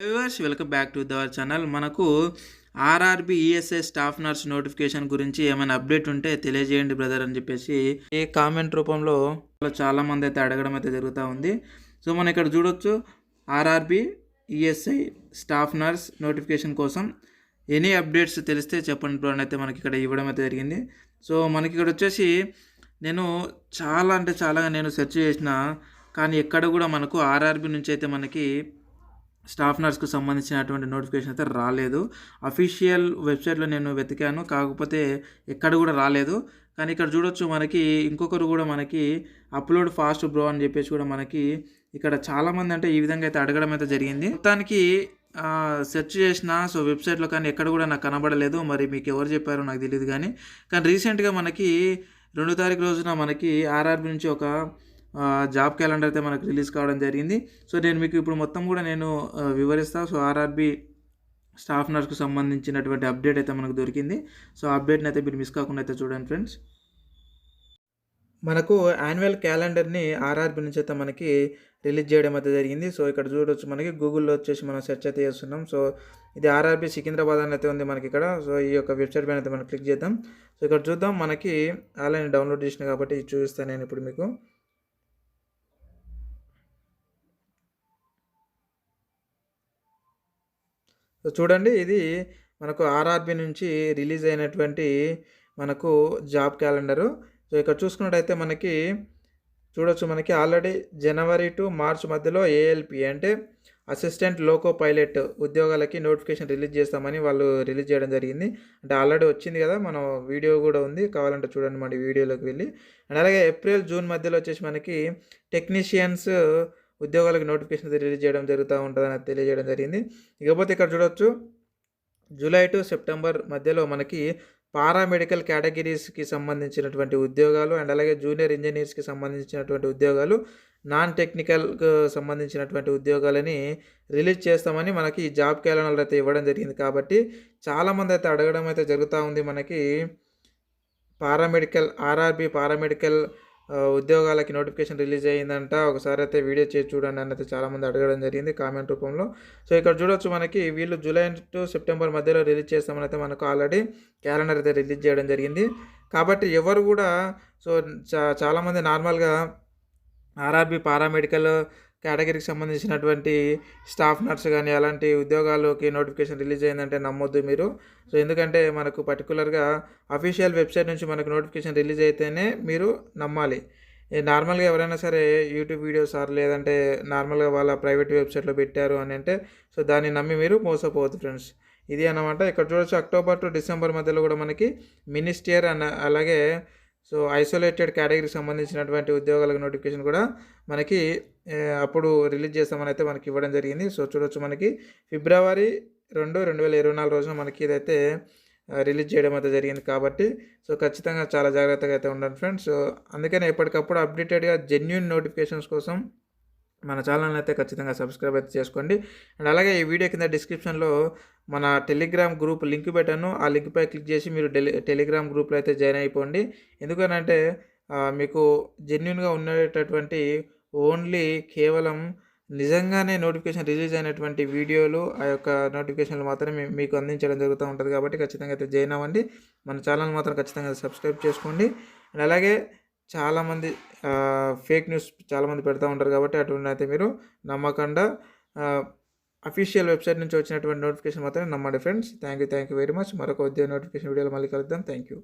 Viewers welcome back to our channel. మనకు RRB ESI staff nurse notification గురించి ఏమైనా update ఉంటే తెలియజేయండి బ్రదర్ అని చెప్పేసి ఈ కామెంట్ రూపంలో చాలామంది అయితే అడగడం అయితే జరుగుతూ ఉంది. సో మనం ఇక్కడ చూడొచ్చు, RRB ESI staff nurse notification కోసం ఎనీ అప్డేట్స్ తెలిస్తే చెప్పండి బ్రో అని అయితే మనకి ఇక్కడ ఇవ్వడం అయితే జరిగింది. సో మనకి ఇక్కడ వచ్చేసి నేను చాలా నేను సెర్చ్ చేసిన, కానీ ఎక్కడ కూడా మనకు ఆర్ఆర్బి నుంచి అయితే మనకి స్టాఫ్ నర్స్కు సంబంధించినటువంటి నోటిఫికేషన్ అయితే రాలేదు. అఫీషియల్ వెబ్సైట్లో నేను వెతికాను, కాకపోతే ఎక్కడ కూడా రాలేదు. కానీ ఇక్కడ చూడొచ్చు, మనకి ఇంకొకరు కూడా మనకి అప్లోడ్ ఫాస్ట్ బ్రో అని చెప్పేసి కూడా మనకి ఇక్కడ చాలామంది అంటే ఈ విధంగా అయితే అడగడం అయితే జరిగింది. మొత్తానికి సెర్చ్ చేసిన సో వెబ్సైట్లో కానీ ఎక్కడ కూడా నాకు కనబడలేదు. మరి మీకు ఎవరు చెప్పారో నాకు తెలియదు. కానీ రీసెంట్గా మనకి 2 తారీఖు రోజున మనకి ఆర్ఆర్బి నుంచి ఒక జాబ్ క్యాలెండర్ అయితే మనకు రిలీజ్ కావడం జరిగింది. సో నేను మీకు ఇప్పుడు మొత్తం కూడా నేను వివరిస్తాను. సో ఆర్ఆర్బి స్టాఫ్ నర్స్కు సంబంధించినటువంటి అప్డేట్ అయితే మనకు దొరికింది. సో అప్డేట్ని అయితే మీరు మిస్ కాకుండా అయితే చూడండి ఫ్రెండ్స్. మనకు యాన్యువల్ క్యాలెండర్ని ఆర్ఆర్బి నుంచి అయితే మనకి రిలీజ్ చేయడం అయితే జరిగింది. సో ఇక్కడ చూడవచ్చు, మనకి గూగుల్లో వచ్చేసి మనం సెర్చ్ అయితే చేస్తున్నాం. సో ఇది ఆర్ఆర్బి సికింద్రాబాద్ అని అయితే ఉంది మనకి ఇక్కడ. సో ఈ యొక్క వెబ్సైట్ పైన అయితే మనం క్లిక్ చేద్దాం. సో ఇక్కడ చూద్దాం, మనకి ఆన్లైన్ డౌన్లోడ్ చేసిన కాబట్టి చూపిస్తాను నేను ఇప్పుడు మీకు. సో చూడండి, ఇది మనకు ఆర్ఆర్బి నుంచి రిలీజ్ అయినటువంటి మనకు జాబ్ క్యాలెండరు. సో ఇక్కడ చూసుకున్నట్టయితే మనకి చూడొచ్చు, మనకి ఆల్రెడీ జనవరి టు మార్చ్ మధ్యలో ఏఎల్పి అంటే అసిస్టెంట్ లోకో పైలట్ ఉద్యోగాలకి నోటిఫికేషన్ రిలీజ్ చేస్తామని వాళ్ళు రిలీజ్ చేయడం జరిగింది. అంటే ఆల్రెడీ వచ్చింది కదా, మన వీడియో కూడా ఉంది, కావాలంటే చూడండి మన వీడియోలోకి వెళ్ళి. అండ్ అలాగే ఏప్రిల్ జూన్ మధ్యలో వచ్చేసి మనకి టెక్నీషియన్స్ ఉద్యోగాలకు నోటిఫికేషన్ రిలీజ్ చేయడం జరుగుతూ ఉంటుందని తెలియజేయడం జరిగింది. ఇకపోతే ఇక్కడ చూడవచ్చు, జూలై టు సెప్టెంబర్ మధ్యలో మనకి పారామెడికల్ కేటగిరీస్కి సంబంధించినటువంటి ఉద్యోగాలు అండ్ అలాగే జూనియర్ ఇంజనీర్స్కి సంబంధించినటువంటి ఉద్యోగాలు, నాన్ టెక్నికల్కి సంబంధించినటువంటి ఉద్యోగాలని రిలీజ్ చేస్తామని మనకి ఈ జాబ్ క్యాలెండర్ అయితే ఇవ్వడం జరిగింది. కాబట్టి చాలామంది అయితే అడగడం అయితే జరుగుతూ ఉంది. మనకి ఆర్ఆర్బి పారామెడికల్ ఉద్యోగాలకి నోటిఫికేషన్ రిలీజ్ అయ్యిందంట, ఒకసారి అయితే వీడియో చేసి చూడండి అని అయితే చాలామంది అడగడం జరిగింది కామెంట్ రూపంలో. సో ఇక్కడ చూడొచ్చు, మనకి వీళ్ళు జూలై టు సెప్టెంబర్ మధ్యలో రిలీజ్ చేస్తామని అయితే మనకు ఆల్రెడీ క్యాలెండర్ అయితే రిలీజ్ చేయడం జరిగింది. కాబట్టి ఎవరు కూడా సో చాలామంది నార్మల్గా ఆర్ఆర్బి పారామెడికల్ కేటగిరీకి సంబంధించినటువంటి స్టాఫ్ నర్స్ కానీ అలాంటి ఉద్యోగాలకి నోటిఫికేషన్ రిలీజ్ అయిందంటే నమ్మొద్దు మీరు. సో ఎందుకంటే మనకు పర్టికులర్గా అఫీషియల్ వెబ్సైట్ నుంచి మనకు నోటిఫికేషన్ రిలీజ్ అయితేనే మీరు నమ్మాలి. నార్మల్గా ఎవరైనా సరే యూట్యూబ్ వీడియోస్ లేదంటే నార్మల్గా వాళ్ళ ప్రైవేట్ వెబ్సైట్లో పెట్టారు అని అంటే సో దాన్ని నమ్మి మీరు మోసపోవద్దు ఫ్రెండ్స్. ఇది అన్నమాట. ఇక్కడ చూడవచ్చు, అక్టోబర్ టు డిసెంబర్ మధ్యలో కూడా మనకి మినిస్టర్ అండ్ అలాగే సో ఐసోలేటెడ్ కేటగిరీకి సంబంధించినటువంటి ఉద్యోగాలకు నోటిఫికేషన్ కూడా మనకి అప్పుడు రిలీజ్ చేస్తామని అయితే మనకి ఇవ్వడం జరిగింది. సో చూడొచ్చు, మనకి ఫిబ్రవరి 2, 2024 రోజున మనకి ఇదైతే రిలీజ్ చేయడం అయితే జరిగింది. కాబట్టి సో ఖచ్చితంగా చాలా జాగ్రత్తగా అయితే ఉండండి ఫ్రెండ్స్. సో అందుకనే ఎప్పటికప్పుడు అప్డేటెడ్గా జెన్యూన్ నోటిఫికేషన్స్ కోసం మన ఛానల్ని అయితే ఖచ్చితంగా సబ్స్క్రైబ్ అయితే చేసుకోండి. అండ్ అలాగే ఈ వీడియో కింద డిస్క్రిప్షన్లో మన టెలిగ్రామ్ గ్రూప్ లింక్ పెట్టాను. ఆ లింక్పై క్లిక్ చేసి మీరు టెలిగ్రామ్ గ్రూప్లో అయితే జాయిన్ అయిపోండి. ఎందుకనంటే మీకు జెన్యున్గా ఉండేటటువంటి ఓన్లీ కేవలం నిజంగానే నోటిఫికేషన్ రిలీజ్ అయినటువంటి వీడియోలు, ఆ యొక్క నోటిఫికేషన్లు మాత్రమే మీకు అందించడం జరుగుతూ ఉంటుంది. కాబట్టి ఖచ్చితంగా అయితే జాయిన్ అవ్వండి. మన ఛానల్ మాత్రం ఖచ్చితంగా సబ్స్క్రైబ్ చేసుకోండి. అండ్ అలాగే చాలామంది ఫేక్ న్యూస్ చాలామంది పెడతా ఉంటారు, కాబట్టి అటువంటి అయితే మీరు నమ్మకుండా అఫీషియల్ వెబ్సైట్ నుంచి వచ్చినటువంటి నోటిఫికేషన్ మాత్రమే నమ్మండి friends. Thank you very much. మరొక ఉద్యోగ నోటిఫికేషన్ వీడియోలో మళ్ళీ కలుద్దాం. Thank you.